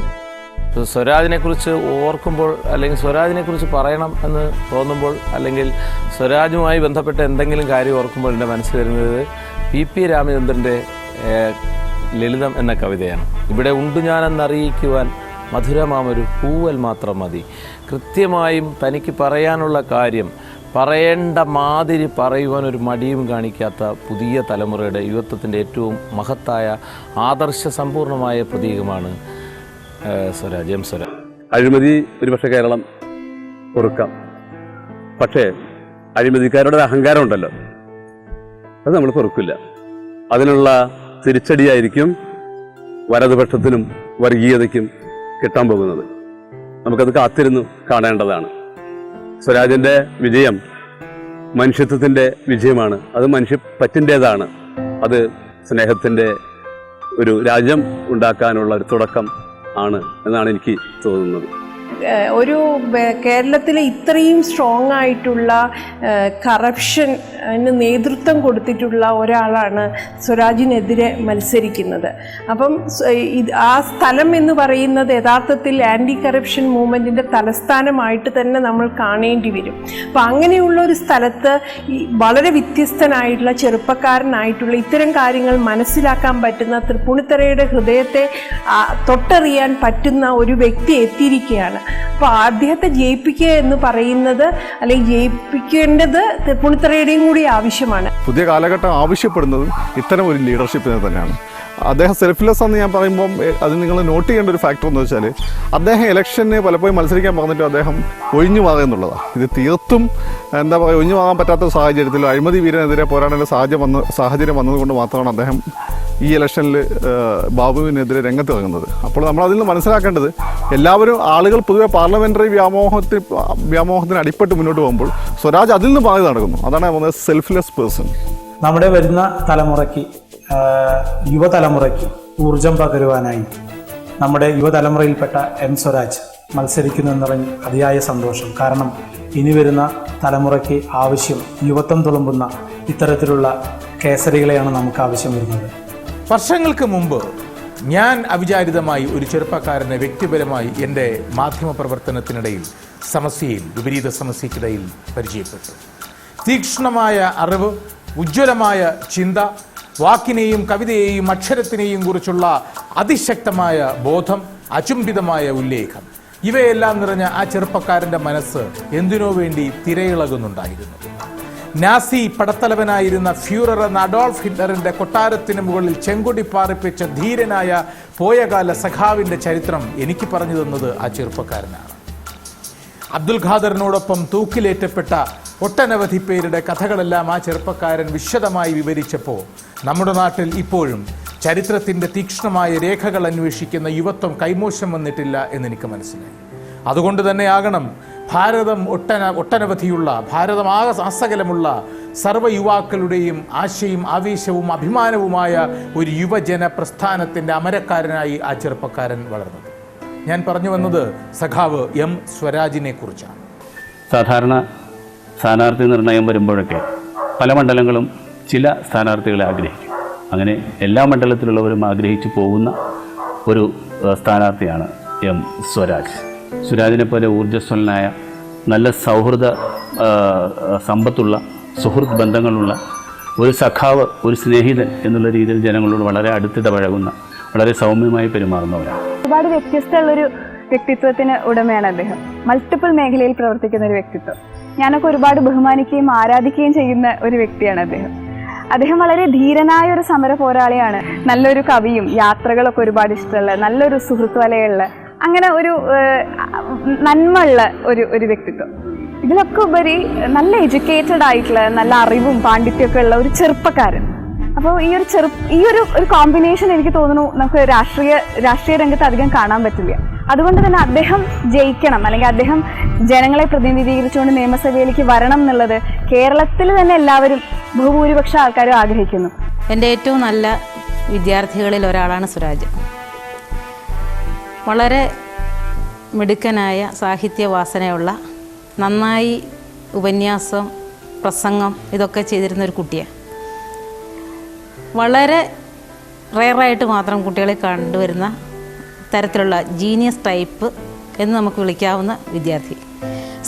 സ്വരാജിനെ കുറിച്ച് ഓർക്കുമ്പോൾ അല്ലെങ്കിൽ സ്വരാജിനെ കുറിച്ച് പറയണം എന്ന് തോന്നുമ്പോൾ അല്ലെങ്കിൽ സ്വരാജുമായി ബന്ധപ്പെട്ട എന്തെങ്കിലും കാര്യം ഓർക്കുമ്പോൾ എൻ്റെ മനസ്സിൽ വരുന്നത് PP രാമചന്ദ്രൻ്റെ ലളിതം എന്ന കവിതയാണ്. ഇവിടെ ഉണ്ടു ഞാനെന്നറിയിക്കുവാൻ മധുരമാമൊരു പൂവൽ മാത്രം മതി. കൃത്യമായും തനിക്ക് പറയാനുള്ള കാര്യം പറയേണ്ട മാതിരി പറയുവാൻ ഒരു മടിയും കാണിക്കാത്ത പുതിയ തലമുറയുടെ യുവത്വത്തിൻ്റെ ഏറ്റവും മഹത്തായ ആദർശ സമ്പൂർണമായ പ്രതീകമാണ് സ്വരാജ്. എം സ്വരാജ്. അഴിമതി ഒരുപക്ഷെ കേരളം പൊറുക്കാം, പക്ഷേ അഴിമതിക്കാരുടെ അഹങ്കാരം ഉണ്ടല്ലോ, അത് നമ്മൾ പൊറുക്കില്ല. അതിനുള്ള തിരിച്ചടിയായിരിക്കും വലതുപക്ഷത്തിനും വർഗീയതയ്ക്കും കിട്ടാൻ പോകുന്നത്. നമുക്കത് കാത്തിരുന്നു കാണേണ്ടതാണ്. സ്വരാജിൻ്റെ വിജയം മനുഷ്യത്വത്തിൻ്റെ വിജയമാണ്. അത് മനുഷ്യപ്പറ്റിൻ്റേതാണ്. അത് സ്നേഹത്തിൻ്റെ ഒരു രാജ്യം ഉണ്ടാക്കാനുള്ള ഒരു തുടക്കം ആണ് എന്നാണ് എനിക്ക് തോന്നുന്നത്. ഒരു കേരളത്തിൽ ഇത്രയും സ്ട്രോങ് ആയിട്ടുള്ള കറപ്ഷന് നേതൃത്വം കൊടുത്തിട്ടുള്ള ഒരാളാണ് സ്വരാജിനെതിരെ മത്സരിക്കുന്നത്. അപ്പം ആ സ്ഥലം എന്ന് പറയുന്നത് യഥാർത്ഥത്തിൽ ആൻറ്റി കറപ്ഷൻ മൂവ്മെൻറ്റിൻ്റെ തലസ്ഥാനമായിട്ട് തന്നെ നമ്മൾ കാണേണ്ടി വരും. അപ്പം അങ്ങനെയുള്ള ഒരു സ്ഥലത്ത് വളരെ വ്യത്യസ്തനായിട്ടുള്ള ചെറുപ്പക്കാരനായിട്ടുള്ള ഇത്തരം കാര്യങ്ങൾ മനസ്സിലാക്കാൻ പറ്റുന്ന തൃപ്പൂണിത്തറയുടെ ഹൃദയത്തെ തൊട്ടറിയാൻ പറ്റുന്ന ഒരു വ്യക്തി എത്തിയിരിക്കുകയാണ്. അപ്പോൾ അദ്ദേഹത്തെ ജയിപ്പിക്കുക എന്ന് പറയുന്നത് അല്ലെങ്കിൽ ജയിപ്പിക്കേണ്ടത് തൃപ്പൂണിത്തറയുടെയും കൂടി ആവശ്യമാണ്. പുതിയ കാലഘട്ടം ആവശ്യപ്പെടുന്നത് ഇത്തരം ഒരു ലീഡർഷിപ്പിനെ തന്നെയാണ്. അദ്ദേഹം സെൽഫ്ലെസ് എന്ന് ഞാൻ പറയുമ്പം അത് നിങ്ങൾ നോട്ട് ചെയ്യേണ്ട ഒരു ഫാക്ടർ എന്ന് വെച്ചാൽ അദ്ദേഹം ഇലക്ഷന് പലപ്പോഴും മത്സരിക്കാൻ പറഞ്ഞിട്ട് അദ്ദേഹം ഒഴിഞ്ഞു മാറുക എന്നുള്ളതാണ്. ഇത് തീർത്തും എന്താ പറയുക, ഒഴിഞ്ഞു മാറാൻ പറ്റാത്ത സാഹചര്യത്തിൽ അഴിമതി വീരനെതിരെ പോരാടേണ്ട സാഹചര്യം വന്നതുകൊണ്ട് മാത്രമാണ് അദ്ദേഹം ഈ ഇലക്ഷനിൽ ബാബുവിനെതിരെ രംഗത്തിറങ്ങുന്നത്. അപ്പോൾ നമ്മൾ അതിൽ നിന്ന് മനസ്സിലാക്കേണ്ടത് എല്ലാവരും ആളുകൾ പൊതുവെ പാർലമെൻ്ററി വ്യാമോഹത്തിന് അടിപ്പെട്ട് മുന്നോട്ട് പോകുമ്പോൾ സ്വരാജ് അതിൽ നിന്ന് മാറി നടക്കുന്നു. അതാണ് പറയുന്നത് സെൽഫ്ലെസ് പേഴ്സൺ. നമ്മുടെ വരുന്ന തലമുറയ്ക്ക് യുവതലമുറയ്ക്ക് ഊർജം പകരുവാനായി നമ്മുടെ യുവതലമുറയിൽപ്പെട്ട എം സ്വരാജ് മത്സരിക്കുന്നു എന്നറിഞ്ഞ് അതിയായ സന്തോഷം. കാരണം ഇനി വരുന്ന തലമുറയ്ക്ക് ആവശ്യം യുവത്വം തുളുമ്പുന്ന ഇത്തരത്തിലുള്ള കേസരികളെയാണ് നമുക്ക് ആവശ്യം വരുന്നത്. വർഷങ്ങൾക്ക് മുമ്പ് ഞാൻ അവിചാരിതമായി ഒരു ചെറുപ്പക്കാരനെ വ്യക്തിപരമായി എൻ്റെ മാധ്യമ പ്രവർത്തനത്തിനിടയിൽ വിപരീത സമസ്യയ്ക്കിടയിൽ പരിചയപ്പെട്ടു. തീക്ഷ്ണമായ അറിവ്, ഉജ്ജ്വലമായ ചിന്ത, വാക്കിനെയും കവിതയെയും അക്ഷരത്തിനെയും കുറിച്ചുള്ള അതിശക്തമായ ബോധം, അചുംബിതമായ ഉല്ലേഖം, ഇവയെല്ലാം നിറഞ്ഞ ആ ചെറുപ്പക്കാരൻ്റെ മനസ്സ് എന്തിനോ വേണ്ടി തിരയിളകുന്നുണ്ടായിരുന്നു. നാസി പടത്തലവനായിരുന്ന ഫ്യൂറർ എന്ന അഡോൾഫ് ഹിറ്റ്ലറിന്റെ കൊട്ടാരത്തിന് മുകളിൽ ചെങ്കൊടി പാറിപ്പിച്ച ധീരനായ പോയകാല സഖാവിന്റെ ചരിത്രം എനിക്ക് പറഞ്ഞു തന്നത് ആ ചെറുപ്പക്കാരനാണ്. അബ്ദുൽ ഖാദറിനോടൊപ്പം തൂക്കിലേറ്റപ്പെട്ട ഒട്ടനവധി പേരുടെ കഥകളെല്ലാം ആ ചെറുപ്പക്കാരൻ വിശദമായി വിവരിച്ചപ്പോൾ നമ്മുടെ നാട്ടിൽ ഇപ്പോഴും ചരിത്രത്തിൻ്റെ തീക്ഷ്ണമായ രേഖകൾ അന്വേഷിക്കുന്ന യുവത്വം കൈമോശം വന്നിട്ടില്ല എന്നെനിക്ക് മനസ്സിലായി. അതുകൊണ്ട് തന്നെയാകണം ഭാരതം ഒട്ടനവധിയുള്ള ഭാരതം ആസകലമുള്ള സർവ്വ യുവാക്കളുടെയും ആശയും ആവേശവും അഭിമാനവുമായ ഒരു യുവജന പ്രസ്ഥാനത്തിൻ്റെ അമരക്കാരനായി ആ ചെറുപ്പക്കാരൻ വളർന്നത്. ഞാൻ പറഞ്ഞു വന്നത് സഖാവ് എം സ്വരാജിനെ കുറിച്ചാണ്. സാധാരണ സ്ഥാനാർത്ഥി നിർണയം വരുമ്പോഴൊക്കെ പല മണ്ഡലങ്ങളും ചില സ്ഥാനാർത്ഥികളെ ആഗ്രഹിക്കും. അങ്ങനെ എല്ലാ മണ്ഡലത്തിലുള്ളവരും ആഗ്രഹിച്ചു പോകുന്ന ഒരു സ്ഥാനാർത്ഥിയാണ് എം സ്വരാജ്. സ്വരാജിനെ പോലെ ഊർജ്ജസ്വലനായ, നല്ല സൗഹൃദ സമ്പത്തുള്ള, സുഹൃത്ത് ബന്ധങ്ങളുള്ള ഒരു സഖാവ്, ഒരു സ്നേഹിതൻ എന്നുള്ള രീതിയിൽ ജനങ്ങളോട് വളരെ അടുത്തിടപഴകുന്ന, വളരെ സൗമ്യമായി പെരുമാറുന്നവരാണ്. ഒരുപാട് വ്യത്യസ്തമുള്ളൊരു വ്യക്തിത്വത്തിന് ഉടമയാണ് അദ്ദേഹം. മൾട്ടിപ്പിൾ മേഖലയിൽ പ്രവർത്തിക്കുന്ന ഒരു വ്യക്തിത്വം. ഞാനൊക്കെ ഒരുപാട് ബഹുമാനിക്കുകയും ആരാധിക്കുകയും ചെയ്യുന്ന ഒരു വ്യക്തിയാണ് അദ്ദേഹം. അദ്ദേഹം വളരെ ധീരനായ ഒരു സമര പോരാളിയാണ്. നല്ലൊരു കവിയും, യാത്രകളൊക്കെ ഒരുപാട് ഇഷ്ടമുള്ള, നല്ലൊരു സുഹൃത്ത് വലയുള്ള, അങ്ങനെ ഒരു നന്മയുള്ള ഒരു വ്യക്തിത്വം. ഇതിലൊക്കെ ഉപരി നല്ല എഡ്യൂക്കേറ്റഡ് ആയിട്ടുള്ള, നല്ല അറിവും പാണ്ഡിത്യമൊക്കെ ഉള്ള ഒരു ചെറുപ്പക്കാരൻ. അപ്പോൾ ഈ ഒരു കോമ്പിനേഷൻ എനിക്ക് തോന്നുന്നു നമുക്ക് രാഷ്ട്രീയ രംഗത്ത് അധികം കാണാൻ പറ്റില്ല. അതുകൊണ്ട് തന്നെ അദ്ദേഹം ജയിക്കണം, അല്ലെങ്കിൽ അദ്ദേഹം ജനങ്ങളെ പ്രതിനിധീകരിച്ചുകൊണ്ട് നിയമസഭയിലേക്ക് വരണം എന്നുള്ളത് കേരളത്തിൽ തന്നെ എല്ലാവരും, ബഹുഭൂരിപക്ഷ ആൾക്കാരും ആഗ്രഹിക്കുന്നു. എൻ്റെ ഏറ്റവും നല്ല വിദ്യാർത്ഥികളിൽ ഒരാളാണ് സ്വരാജ്. വളരെ മിടുക്കനായ സാഹിത്യവാസനയുള്ള, നന്നായി ഉപന്യാസം, പ്രസംഗം ഇതൊക്കെ ചെയ്തിരുന്ന ഒരു കുട്ടിയാണ്. വളരെ റെയറായിട്ട് മാത്രം കുട്ടികളെ കണ്ടുവരുന്ന തരത്തിലുള്ള ജീനിയസ് ടൈപ്പ് എന്ന് നമുക്ക് വിളിക്കാവുന്ന വിദ്യാർത്ഥി.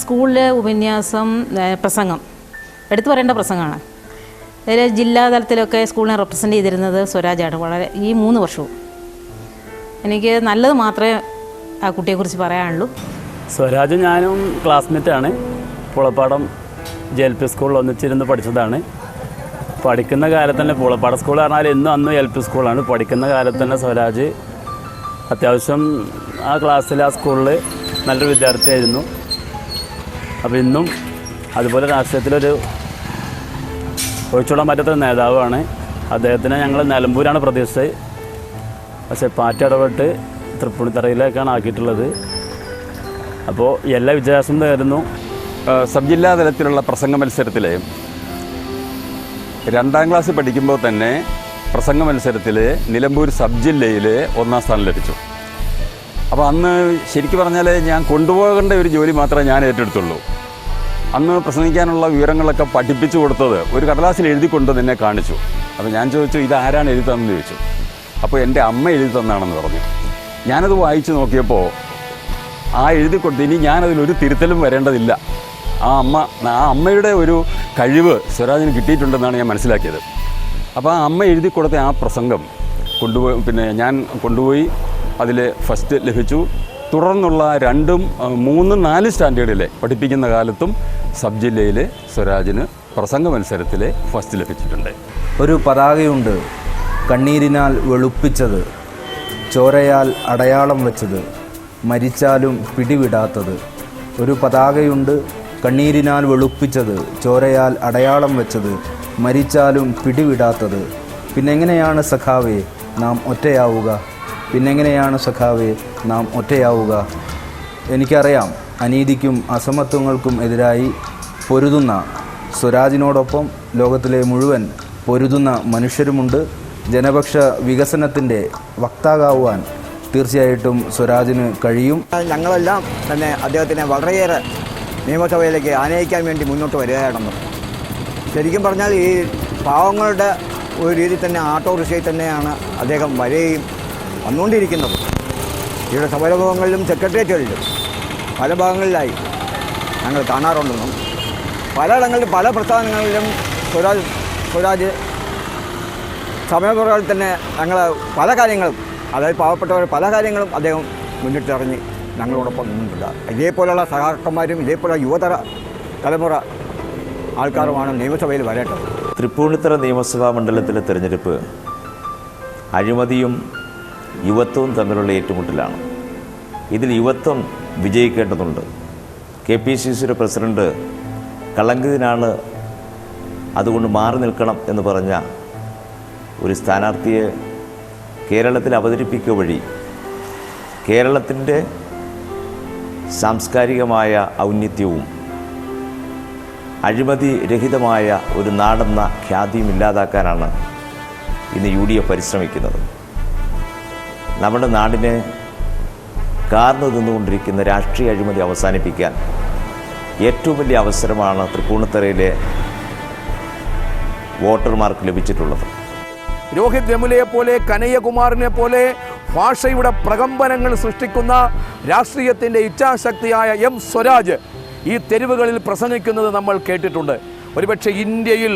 സ്കൂളിലെ ഉപന്യാസം, പ്രസംഗം എടുത്തു പറയേണ്ട പ്രസംഗമാണ്. അതിൽ ജില്ലാതലത്തിലൊക്കെ സ്കൂളിനെ റെപ്രസെൻ്റ് ചെയ്തിരുന്നത് സ്വരാജാണ്. വളരെ ഈ 3 വർഷവും എനിക്ക് നല്ലത് മാത്രമേ ആ കുട്ടിയെക്കുറിച്ച് പറയാനുള്ളൂ. സ്വരാജ് ഞാനും ക്ലാസ്മേറ്റാണ്. പുളപ്പാടം JLP സ്കൂളിൽ ഒന്നിച്ചിരുന്ന് പഠിച്ചതാണ്. പഠിക്കുന്ന കാലത്ത് തന്നെ, പുളപ്പാടം സ്കൂൾ പറഞ്ഞാൽ ഇന്നും അന്നും LP സ്കൂളാണ്. പഠിക്കുന്ന കാലത്ത് തന്നെ സ്വരാജ് അത്യാവശ്യം ആ ക്ലാസ്സിൽ, ആ സ്കൂളിൽ നല്ലൊരു വിദ്യാർത്ഥിയായിരുന്നു. അപ്പോൾ ഇന്നും അതുപോലെ രാഷ്ട്രീയത്തിലൊരു ഒഴിച്ചുവിടാൻ പറ്റാത്ത നേതാവാണ്. അദ്ദേഹത്തിനെ ഞങ്ങൾ നിലമ്പൂരാണ് പ്രതീക്ഷിച്ചത്. പക്ഷേ പാർട്ടി ഇടപെട്ട് തൃപ്പൂണിത്തറയിലേക്കാണ് ആക്കിയിട്ടുള്ളത്. അപ്പോൾ എല്ലാ വിജയാശം നേരുന്നു. സബ് ജില്ലാ തലത്തിലുള്ള പ്രസംഗ മത്സരത്തിൽ 2ാം ക്ലാസ് പഠിക്കുമ്പോൾ തന്നെ പ്രസംഗ മത്സരത്തിൽ നിലമ്പൂർ സബ് ജില്ലയിൽ 1ാം സ്ഥാനം ലഭിച്ചു. അപ്പോൾ അന്ന് ശരിക്കും പറഞ്ഞാൽ ഞാൻ കൊണ്ടുപോകേണ്ട ഒരു ജോലി മാത്രമേ ഞാൻ ഏറ്റെടുത്തുള്ളൂ. അന്ന് പ്രസംഗിക്കാനുള്ള വിവരങ്ങളൊക്കെ പഠിപ്പിച്ചു കൊടുത്തത് ഒരു കടലാസിൽ എഴുതിക്കൊണ്ട് തന്നെ കാണിച്ചു. അപ്പോൾ ഞാൻ ചോദിച്ചു, ഇതാരാണ് എഴുതി തന്നെന്ന് ചോദിച്ചു. അപ്പോൾ എൻ്റെ അമ്മ എഴുതി തന്നാണെന്ന് പറഞ്ഞു. ഞാനത് വായിച്ചു നോക്കിയപ്പോൾ ആ എഴുതി കൊടുത്ത് ഇനി ഞാനതിലൊരു തിരുത്തലും വരേണ്ടതില്ല. ആ അമ്മയുടെ ഒരു കഴിവ് സ്വരാജിന് കിട്ടിയിട്ടുണ്ടെന്നാണ് ഞാൻ മനസ്സിലാക്കിയത്. അപ്പോൾ ആ അമ്മ എഴുതി കൊടുത്ത ആ പ്രസംഗം ഞാൻ കൊണ്ടുപോയി അതിൽ ഫസ്റ്റ് ലഭിച്ചു. തുടർന്നുള്ള 2, 3, 4 സ്റ്റാൻഡേർഡിലെ പഠിപ്പിക്കുന്ന കാലത്തും സബ് ജില്ലയിൽ സ്വരാജിന് പ്രസംഗ മത്സരത്തിൽ ഫസ്റ്റ് ലഭിച്ചിട്ടുണ്ട്. ഒരു പതാകയുണ്ട് കണ്ണീരിനാൽ വെളുപ്പിച്ചത്, ചോരയാൽ അടയാളം വെച്ചത്, മരിച്ചാലും പിടിവിടാത്തത്. ഒരു പതാകയുണ്ട് കണ്ണീരിനാൽ വെളുപ്പിച്ചത്, ചോരയാൽ അടയാളം വെച്ചത്, മരിച്ചാലും പിടിവിടാത്തത്. പിന്നെങ്ങനെയാണ് സഖാവേ നാം ഒറ്റയാവുക? പിന്നെങ്ങനെയാണ് സഖാവേ നാം ഒറ്റയാവുക? എനിക്കറിയാം, അനീതിക്കും അസമത്വങ്ങൾക്കും എതിരായി പൊരുതുന്ന സ്വരാജിനോടൊപ്പം ലോകത്തിലെ മുഴുവൻ പൊരുതുന്ന മനുഷ്യരുമുണ്ട്. ജനപക്ഷ വികസനത്തിൻ്റെ വക്താകാവാൻ തീർച്ചയായിട്ടും സ്വരാജിന് കഴിയും. ഞങ്ങളെല്ലാം തന്നെ അദ്ദേഹത്തിനെ വളരെയേറെ നിയമസഭയിലേക്ക് ആനയിക്കാൻ വേണ്ടി മുന്നോട്ട് വരികയാണെന്നും, ശരിക്കും പറഞ്ഞാൽ ഈ പാവങ്ങളുടെ ഒരു രീതി തന്നെ ഓട്ടോറിക്ഷയിൽ തന്നെയാണ് അദ്ദേഹം വരികയും വന്നുകൊണ്ടിരിക്കുന്നത്. ഇവിടെ സമരമുഖങ്ങളിലും സെക്രട്ടേറിയറ്റുകളിലും പല ഭാഗങ്ങളിലായി ഞങ്ങൾ കാണാറുണ്ടെന്നും, പലയിടങ്ങളിലും പല പ്രസ്ഥാനങ്ങളിലും സ്വരാജ് സമരപുറകളിൽ തന്നെ ഞങ്ങൾ പല കാര്യങ്ങളും, അതായത് പാവപ്പെട്ടവർ പല കാര്യങ്ങളും അദ്ദേഹം മുന്നിട്ടിറങ്ങി ഞങ്ങളോടൊപ്പം നിന്നിട്ടില്ല. ഇതേപോലുള്ള സഹാക്കന്മാരും ഇതേപോലെ തലമുറ ആൾക്കാരുമാണ് നിയമസഭയിൽ വരേണ്ടത്. തൃപ്പൂണിത്തുറ നിയമസഭാ മണ്ഡലത്തിലെ തിരഞ്ഞെടുപ്പ് അഴിമതിയും യുവത്വവും തമ്മിലുള്ള ഏറ്റുമുട്ടലാണ്. ഇതിൽ യുവത്വം വിജയിക്കേണ്ടതുണ്ട്. KPCCയുടെ പ്രസിഡന്റ് കളങ്കിതനാണ്, അതുകൊണ്ട് മാറി നിൽക്കണം എന്ന് പറഞ്ഞ ഒരു സ്ഥാനാർത്ഥിയെ കേരളത്തിൽ അവതരിപ്പിക്കുക വഴി കേരളത്തിൻ്റെ സാംസ്കാരികമായ ഔന്നത്യവും അഴിമതി രഹിതമായ ഒരു നാടെന്ന ഖ്യാതിയും ഇല്ലാതാക്കാനാണ് ഇന്ന് UDF പരിശ്രമിക്കുന്നത്. നമ്മുടെ നാടിനെ കാർന്നു നിന്നുകൊണ്ടിരിക്കുന്ന രാഷ്ട്രീയ അഴിമതി അവസാനിപ്പിക്കാൻ ഏറ്റവും വലിയ അവസരമാണ് തൃപ്പൂണിത്തുറയിലെ വോട്ടർമാർക്ക് ലഭിച്ചിട്ടുള്ളത്. രോഹിത് വെമുലയെ പോലെ, കനയ്യകുമാറിനെ പോലെ ഭാഷയുടെ പ്രകമ്പനങ്ങൾ സൃഷ്ടിക്കുന്ന രാഷ്ട്രീയത്തിൻ്റെ ഇച്ഛാശക്തിയായ M. സ്വരാജ് ഈ തെരുവുകളിൽ പ്രസംഗിക്കുന്നത് നമ്മൾ കേട്ടിട്ടുണ്ട്. ഒരുപക്ഷെ ഇന്ത്യയിൽ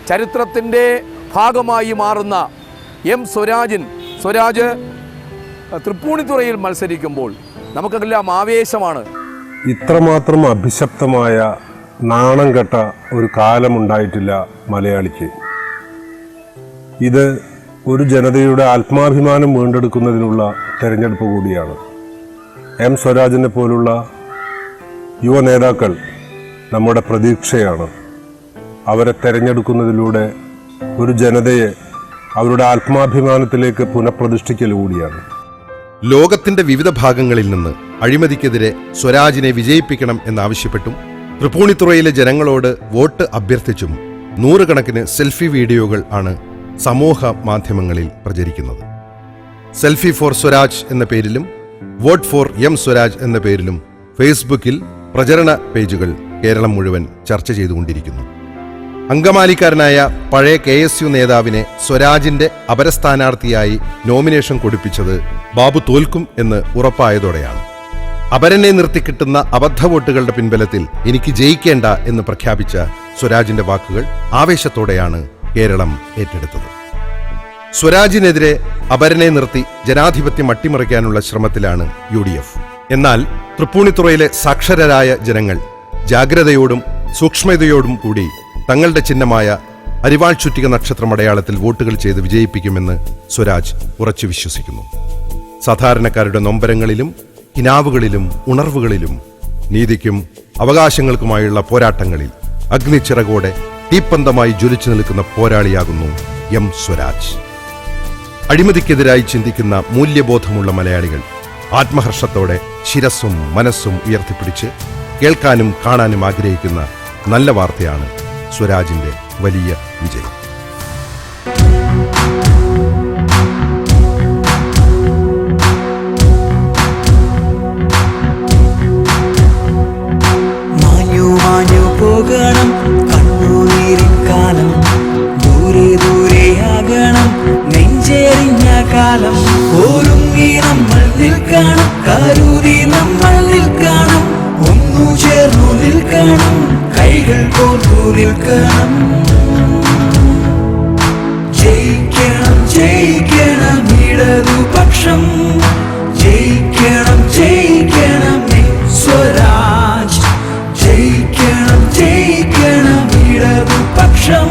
ചരിത്രത്തിൻ്റെ ഭാഗമായി മാറുന്ന M. സ്വരാജ് തൃപ്പൂണിത്തുറയിൽ മത്സരിക്കുമ്പോൾ നമുക്കെല്ലാം ആവേശമാണ്. ഇത്രമാത്രം അഭിശപ്തമായ നാണം കെട്ട ഒരു കാലമുണ്ടായിട്ടില്ല മലയാളിക്ക്. ഇത് ഒരു ജനതയുടെ ആത്മാഭിമാനം വീണ്ടെടുക്കുന്നതിനുള്ള തെരഞ്ഞെടുപ്പ് കൂടിയാണ്. M. സ്വരാജിനെ പോലുള്ള യുവ നേതാക്കൾ നമ്മുടെ പ്രതീക്ഷയാണ്. അവരെ തെരഞ്ഞെടുക്കുന്നതിലൂടെ ഒരു ജനതയെ അവരുടെ ആത്മാഭിമാനത്തിലേക്ക് പുനഃപ്രതിഷ്ഠിക്കൽ കൂടിയാണ്. ലോകത്തിന്റെ വിവിധ ഭാഗങ്ങളിൽ നിന്ന് അഴിമതിക്കെതിരെ സ്വരാജിനെ വിജയിപ്പിക്കണം എന്നാവശ്യപ്പെട്ടും തൃപ്പൂണിത്തുറയിലെ ജനങ്ങളോട് വോട്ട് അഭ്യർത്ഥിച്ചും നൂറുകണക്കിന് സെൽഫി വീഡിയോകൾ ആണ് സമൂഹ മാധ്യമങ്ങളിൽ പ്രചരിക്കുന്നത്. സെൽഫി ഫോർ സ്വരാജ് എന്ന പേരിലും വോട്ട് ഫോർ M. സ്വരാജ് എന്ന പേരിലും ഫേസ്ബുക്കിൽ പ്രചരണ പേജുകൾ കേരളം മുഴുവൻ ചർച്ച ചെയ്തുകൊണ്ടിരിക്കുന്നു. അങ്കമാലിക്കാരനായ പഴയ KSU നേതാവിനെ സ്വരാജിന്റെ അപരസ്ഥാനാർത്ഥിയായി നോമിനേഷൻ കൊടുപ്പിച്ചത് ബാബു തോൽക്കും എന്ന് ഉറപ്പായതോടെയാണ്. അപരനെ നിർത്തിക്കിട്ടുന്ന അബദ്ധ വോട്ടുകളുടെ പിൻബലത്തിൽ എനിക്ക് ജയിക്കേണ്ട എന്ന് പ്രഖ്യാപിച്ച സ്വരാജിന്റെ വാക്കുകൾ ആവേശത്തോടെയാണ് കേരളം ഏറ്റെടുത്തത്. സ്വരാജിനെതിരെ അപരനെ നിർത്തി ജനാധിപത്യം അട്ടിമറിക്കാനുള്ള ശ്രമത്തിലാണ് UDF. എന്നാൽ തൃപ്പൂണിത്തുറയിലെ സാക്ഷരരായ ജനങ്ങൾ ജാഗ്രതയോടും സൂക്ഷ്മതയോടും കൂടി തങ്ങളുടെ ചിഹ്നമായ അരിവാൾ ചുറ്റിക നക്ഷത്രമടയാളത്തിൽ വോട്ടുകൾ ചെയ്ത് വിജയിപ്പിക്കുമെന്ന് സ്വരാജ് ഉറച്ചു വിശ്വസിക്കുന്നു. സാധാരണക്കാരുടെ നൊമ്പരങ്ങളിലും കിനാവുകളിലും ഉണർവുകളിലും നീതിക്കും അവകാശങ്ങൾക്കുമായുള്ള പോരാട്ടങ്ങളിൽ അഗ്നിച്ചിറകോടെ തീപ്പന്തമായി ജ്വലിച്ചു നിൽക്കുന്ന പോരാളിയാകുന്നു M. സ്വരാജ്. അഴിമതിക്കെതിരായി ചിന്തിക്കുന്ന മൂല്യബോധമുള്ള മലയാളികൾ ആത്മഹർഷത്തോടെ ശിരസ്സും മനസ്സും ഉയർത്തിപ്പിടിച്ച് കേൾക്കാനും കാണാനും ആഗ്രഹിക്കുന്ന നല്ല വാർത്തയാണ് സ്വരാജിന്റെ വലിയ വിജയം. പോകണം കണ്ണുനീരിക്കാലം, ദൂരെ ദൂരെയാകണം നെഞ്ചെറിഞ്ഞ കാലം. ഒരുങ്ങി നമ്മൾ നിൽക്കണം, കരുതി നമ്മൾ നിൽക്കണം, ഒന്നു ചേർന്നു നിൽക്കണം, കൈകൾ കോർത്തു നിൽക്കണം. ജയിക്കണം ജയിക്കണം ഇടതുപക്ഷം, ജയിക്കണം ജയിക്കണം സ്വരാജ്, ജയിക്കണം ജയിക്കണം ഇടതുപക്ഷം.